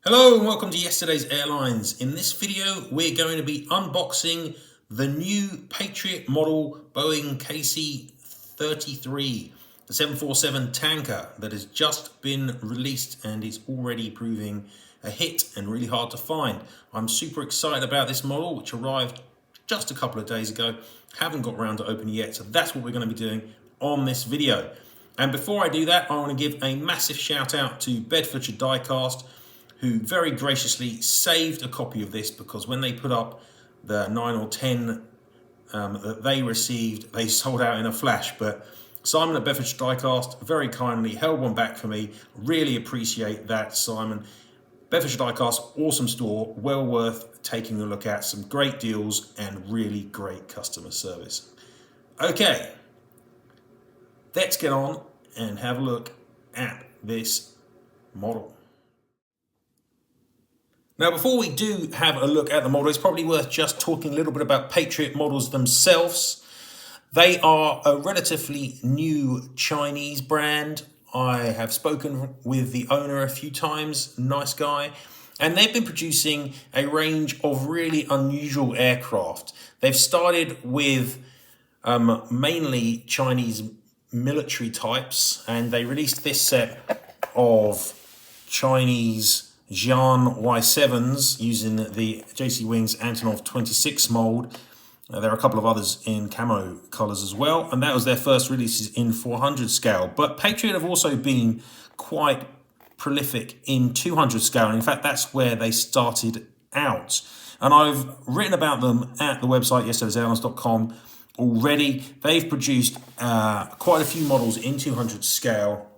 Hello and welcome to Yesterday's Airlines. In this video, we're going to be unboxing the new Patriot model Boeing KC-33, the 747 tanker that has just been released and is already proving a hit and really hard to find. I'm super excited about this model, which arrived just a couple of days ago. Haven't got around to opening yet, so that's what we're going to be doing on this video. And before I do that, I want to give a massive shout out to Bedfordshire Diecast, who very graciously saved a copy of this, because when they put up the 9 or 10 that they received, they sold out in a flash. But Simon at Bedfordshire Diecast very kindly held one back for me. Really appreciate that, Simon. Bedfordshire Diecast, awesome store, well worth taking a look at. Some great deals and really great customer service. Okay, let's get on and have a look at this model. Now, before we do have a look at the model, it's probably worth just talking a little bit about Patriot Models themselves. They are a relatively new Chinese brand. I have spoken with the owner a few times, nice guy, and they've been producing a range of really unusual aircraft. They've started with mainly Chinese military types, and they released this set of Chinese Jian Y7s using the JC Wings Antonov 26 mold. There are a couple of others in camo colors as well, and that was their first releases in 400 scale. But Patriot have also been quite prolific in 200 scale, and in fact that's where they started out. And I've written about them at the website yesterdaysairlines.com already. They've produced quite a few models in 200 scale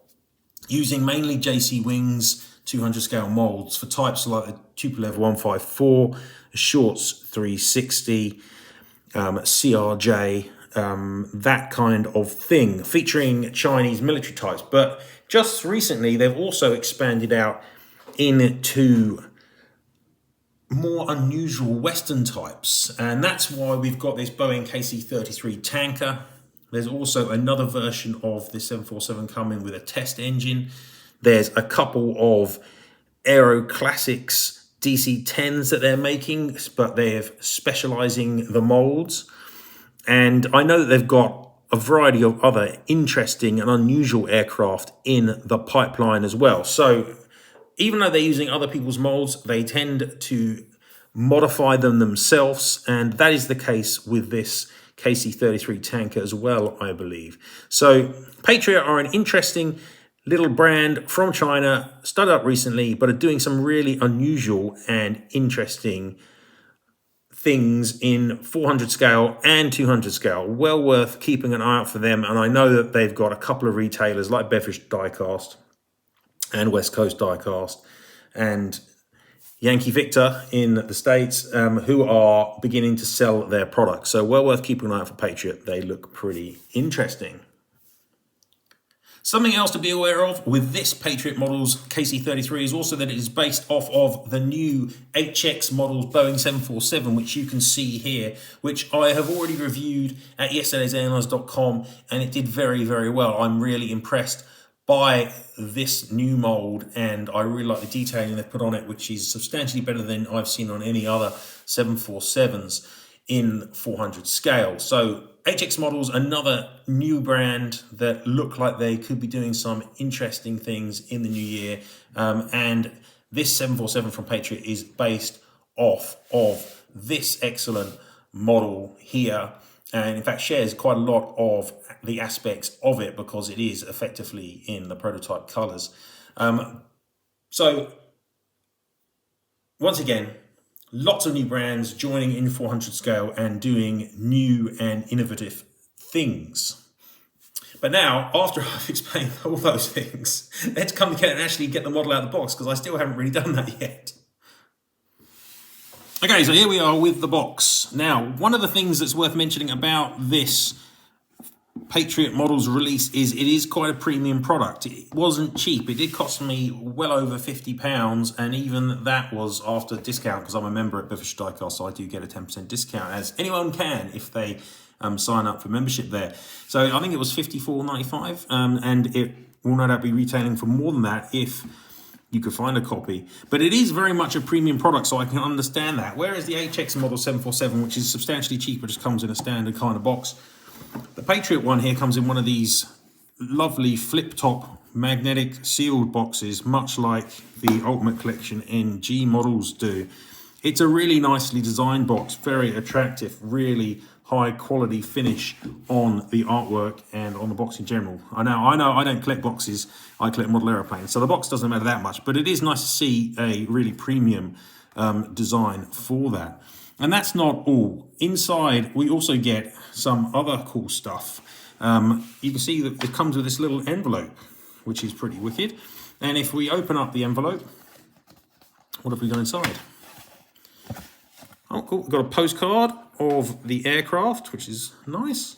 using mainly JC Wings 200 scale molds for types like the Tupolev 154, Shorts 360, CRJ, that kind of thing, featuring Chinese military types. But just recently, they've also expanded out into more unusual Western types. And that's why we've got this Boeing KC-33 tanker. There's also another version of the 747 coming with a test engine. There's a couple of Aero Classics DC-10s that they're making, but they're specializing the molds. And I know that they've got a variety of other interesting and unusual aircraft in the pipeline as well. So even though they're using other people's molds, they tend to modify them themselves. And that is the case with this KC-33 tanker as well, I believe. So Patriot are an interesting little brand from China, started up recently, but are doing some really unusual and interesting things in 400 scale and 200 scale. Well worth keeping an eye out for them. And I know that they've got a couple of retailers like Bedfordshire Diecast and West Coast Diecast and Yankee Victor in the States, who are beginning to sell their products. So well worth keeping an eye out for Patriot. They look pretty interesting. Something else to be aware of with this Patriot Models KC-33 is also that it is based off of the new HX Models Boeing 747, which you can see here, which I have already reviewed at yesterdaysairlines.com, and it did very, very well. I'm really impressed by this new mold, and I really like the detailing they've put on it, which is substantially better than I've seen on any other 747s in 400 scale. So HX Models, another new brand that look like they could be doing some interesting things in the new year. And this 747 from Patriot is based off of this excellent model here. And in fact, shares quite a lot of the aspects of it because it is effectively in the prototype colors. So once again, lots of new brands joining in 400 scale and doing new and innovative things. But now, after I've explained all those things, let's come together and actually get the model out of the box, because I still haven't really done that yet. Okay, so here we are with the box. Now, one of the things that's worth mentioning about this Patriot Models release is it is quite a premium product. It wasn't cheap. It did cost me well over £50, and even that was after discount, because I'm a member at Bedfordshire Diecast, so I do get a 10% discount, as anyone can if they sign up for membership there. So I think it was £54.95, and it will no doubt be retailing for more than that if you could find a copy, but it is very much a premium product, so I can understand that. Whereas the HX model 747, which is substantially cheaper, just comes in a standard kind of box. The Patriot one here comes in one of these lovely flip-top magnetic sealed boxes, much like the Ultimate Collection NG models do. It's a really nicely designed box, very attractive, really high quality finish on the artwork and on the box in general. I know I don't collect boxes, I collect model aeroplanes, so the box doesn't matter that much, but it is nice to see a really premium design for that. And that's not all. Inside we also get some other cool stuff. You can see that it comes with this little envelope, which is pretty wicked. And if we open up the envelope, what have we got inside? Oh, cool. We've got a postcard of the aircraft, which is nice.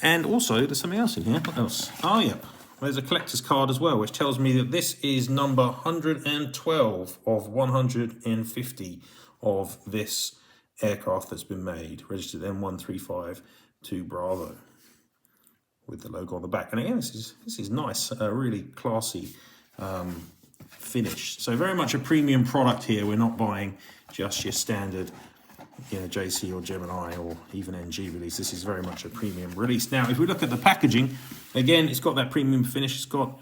And also, there's something else in here. What else? Oh, yeah. There's a collector's card as well, which tells me that this is number 112 of 150 of this aircraft that's been made, registered M135 to Bravo, with the logo on the back. And again, this is nice, really classy finish. So very much a premium product here. We're not buying just your standard, JC or Gemini or even NG release. This is very much a premium release. Now, if we look at the packaging, again, it's got that premium finish. It's got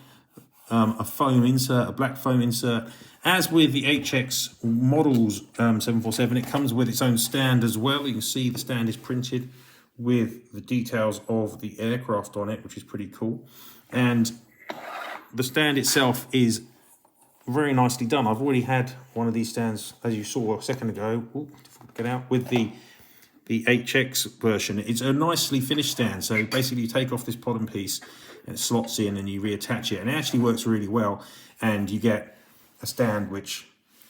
a foam insert, a black foam insert. As with the HX Models 747, it comes with its own stand as well. You can see the stand is printed with the details of the aircraft on it, which is pretty cool. And the stand itself is very nicely done. I've already had one of these stands, as you saw a second ago. Ooh, get out with the HX version. It's a nicely finished stand. So basically, you take off this bottom piece and it slots in, and you reattach it, and it actually works really well. And you get a stand which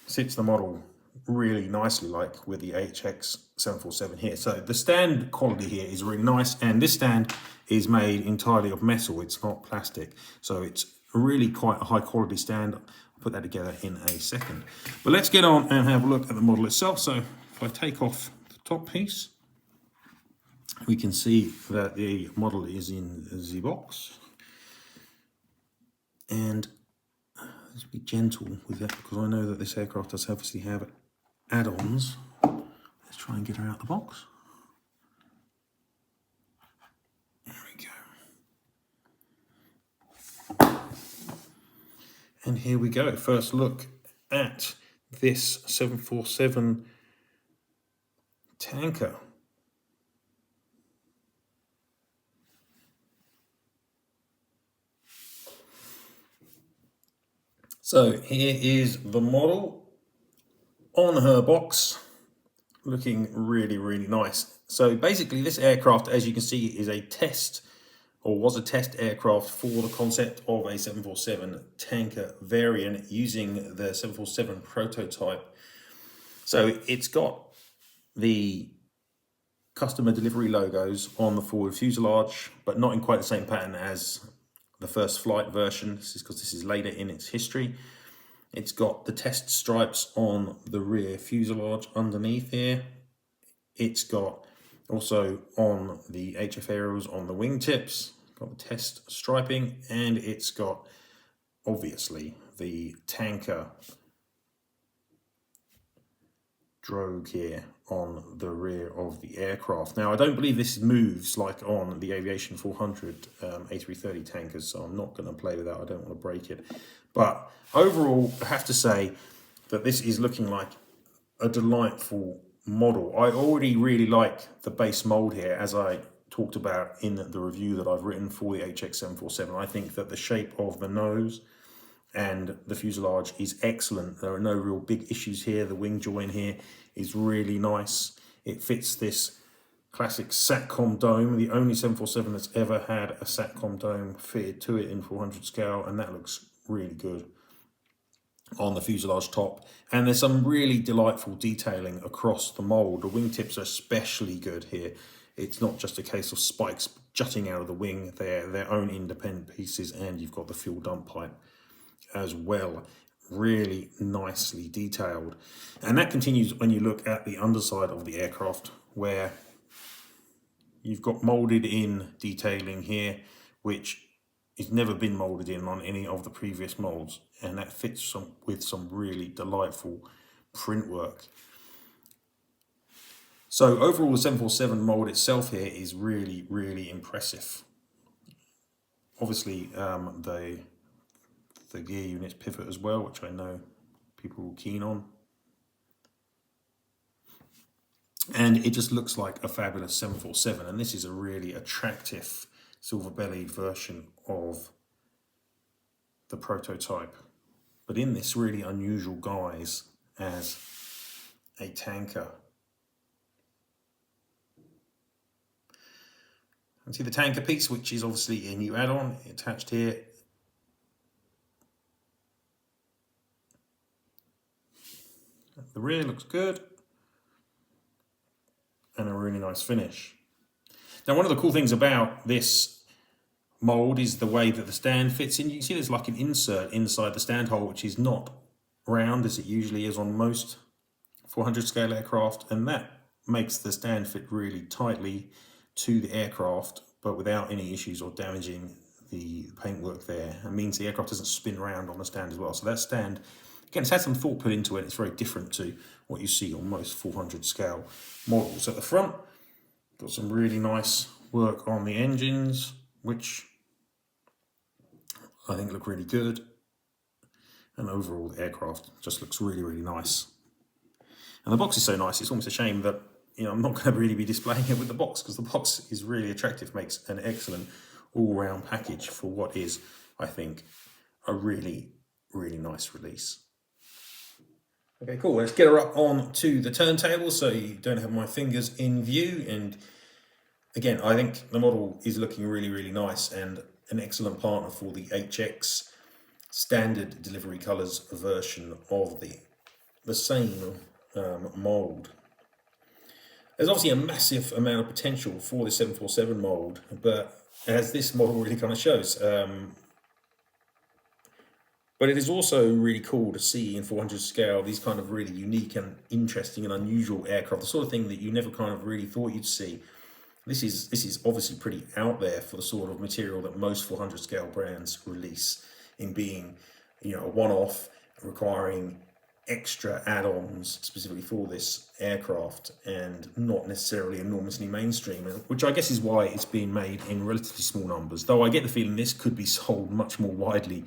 sits the model really nicely, like with the HX 747 here. So the stand quality here is really nice, and this stand is made entirely of metal. It's not plastic, so it's really quite a high quality stand. Put that together in a second, but let's get on and have a look at the model itself. So if I take off the top piece, we can see that the model is in the box, and let's be gentle with that because I know that this aircraft does obviously have add-ons. Let's try and get her out of the box. There we go. And here we go. First look at this 747 tanker. So here is the model on her box, looking really, really nice. So basically this aircraft, as you can see, is a test, or was a test aircraft for the concept of a 747 tanker variant using the 747 prototype. So it's got the customer delivery logos on the forward fuselage, but not in quite the same pattern as the first flight version. This is because this is later in its history. It's got the test stripes on the rear fuselage underneath here. It's got also on the HF aerials on the wingtips, got the test striping, and it's got obviously the tanker drogue here on the rear of the aircraft. Now, I don't believe this moves like on the Aviation 400 A330 tankers, so I'm not going to play with that. I don't want to break it. But overall, I have to say that this is looking like a delightful model. I already really like the base mold here, as I talked about in the review that I've written for the HX 747. I think that the shape of the nose and the fuselage is excellent. There are no real big issues here. The wing join here is really nice. It fits this classic SATCOM dome, the only 747 that's ever had a SATCOM dome fitted to it in 400 scale, and that looks really good on the fuselage top. And there's some really delightful detailing across the mold. The wingtips are especially good here. It's not just a case of spikes jutting out of the wing. They're their own independent pieces, and you've got the fuel dump pipe as well. Really nicely detailed. And that continues when you look at the underside of the aircraft, where you've got molded in detailing here, which it's never been molded in on any of the previous molds, and that fits with some really delightful print work. So overall, the 747 mold itself here is really, really impressive. Obviously, the gear units pivot as well, which I know people are keen on. And it just looks like a fabulous 747, and this is a really attractive silver-bellied version of the prototype, but in this really unusual guise as a tanker. And see the tanker piece, which is obviously a new add-on attached here. The rear looks good, and a really nice finish. Now, one of the cool things about this mold is the way that the stand fits in. You can see there's like an insert inside the stand hole, which is not round as it usually is on most 400 scale aircraft, and that makes the stand fit really tightly to the aircraft, but without any issues or damaging the paintwork there. It means the aircraft doesn't spin around on the stand as well. So that stand, again, it's had some thought put into it. It's very different to what you see on most 400 scale models. At the front, got some really nice work on the engines, which I think look really good. And overall, the aircraft just looks really, really nice. And the box is so nice, it's almost a shame that I'm not going to really be displaying it with the box, because the box is really attractive, makes an excellent all-round package for what is, I think, a really, really nice release. Okay, cool. Let's get her up on to the turntable so you don't have my fingers in view. And again, I think the model is looking really, really nice and an excellent partner for the HX standard delivery colors version of the same mold. There's obviously a massive amount of potential for the 747 mold, but as this model really kind of shows, but it is also really cool to see in 400 scale these kind of really unique and interesting and unusual aircraft, the sort of thing that you never kind of really thought you'd see. This is obviously pretty out there for the sort of material that most 400 scale brands release, in being a one-off, requiring extra add-ons specifically for this aircraft, and not necessarily enormously mainstream, which I guess is why it's being made in relatively small numbers, though I get the feeling this could be sold much more widely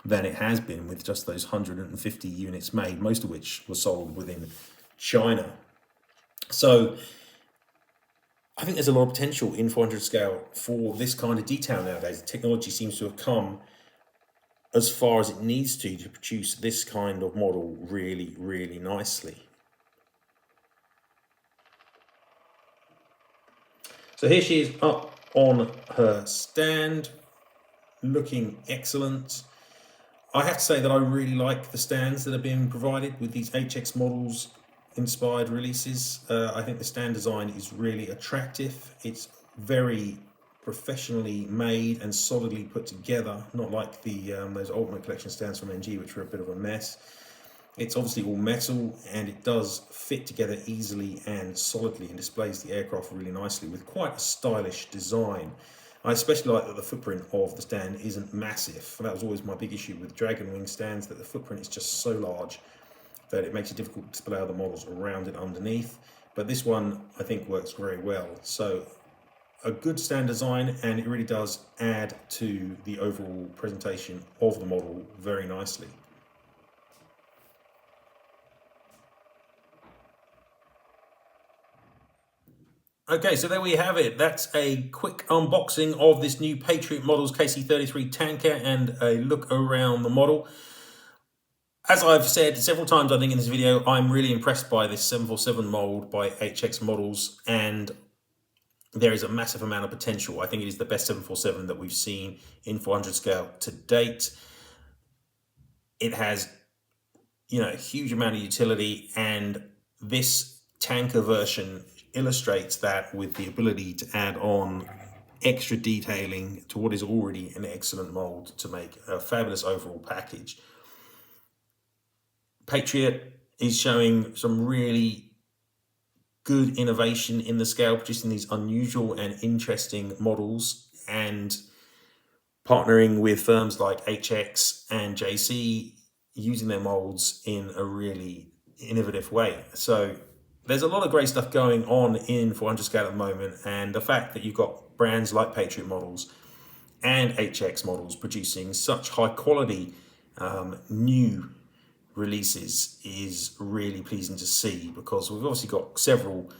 than it has been, with just those 150 units made, most of which were sold within China. So I think there's a lot of potential in 400 scale for this kind of detail nowadays. The technology seems to have come as far as it needs to produce this kind of model really, really nicely. So here she is up on her stand, looking excellent. I have to say that I really like the stands that are being provided with these HX models inspired releases. I think the stand design is really attractive. It's very professionally made and solidly put together, not like the those Ultimate Collection stands from NG, which were a bit of a mess. It's obviously all metal, and it does fit together easily and solidly, and displays the aircraft really nicely with quite a stylish design. I especially like that the footprint of the stand isn't massive. That was always my big issue with Dragon Wing stands, that the footprint is just so large that it makes it difficult to display other models around it underneath. But this one, I think, works very well. So a good stand design, and it really does add to the overall presentation of the model very nicely. Okay, so there we have it. That's a quick unboxing of this new Patriot Models KC-33 tanker and a look around the model. As I've said several times, I think, in this video, I'm really impressed by this 747 mold by HX Models, and there is a massive amount of potential. I think it is the best 747 that we've seen in 400 scale to date. It has, a huge amount of utility, and this tanker version illustrates that with the ability to add on extra detailing to what is already an excellent mold to make a fabulous overall package. Patriot is showing some really good innovation in the scale, producing these unusual and interesting models, and partnering with firms like HX and JC, using their molds in a really innovative way. So there's a lot of great stuff going on in 400 scale at the moment, and the fact that you've got brands like Patriot Models and HX Models producing such high quality new releases is really pleasing to see, because we've obviously got several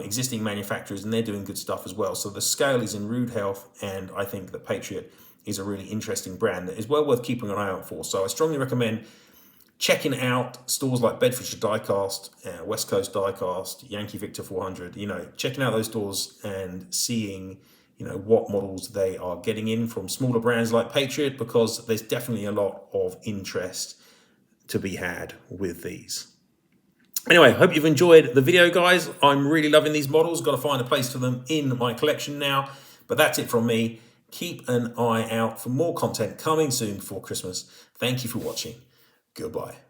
existing manufacturers and they're doing good stuff as well. So the scale is in rude health, and I think that Patriot is a really interesting brand that is well worth keeping an eye out for. So I strongly recommend checking out stores like Bedfordshire Diecast, West Coast Diecast, Yankee Victor 400, checking out those stores and seeing, what models they are getting in from smaller brands like Patriot, because there's definitely a lot of interest to be had with these. Anyway, hope you've enjoyed the video, guys. I'm really loving these models. Got to find a place for them in my collection now. But that's it from me. Keep an eye out for more content coming soon before Christmas. Thank you for watching. Goodbye.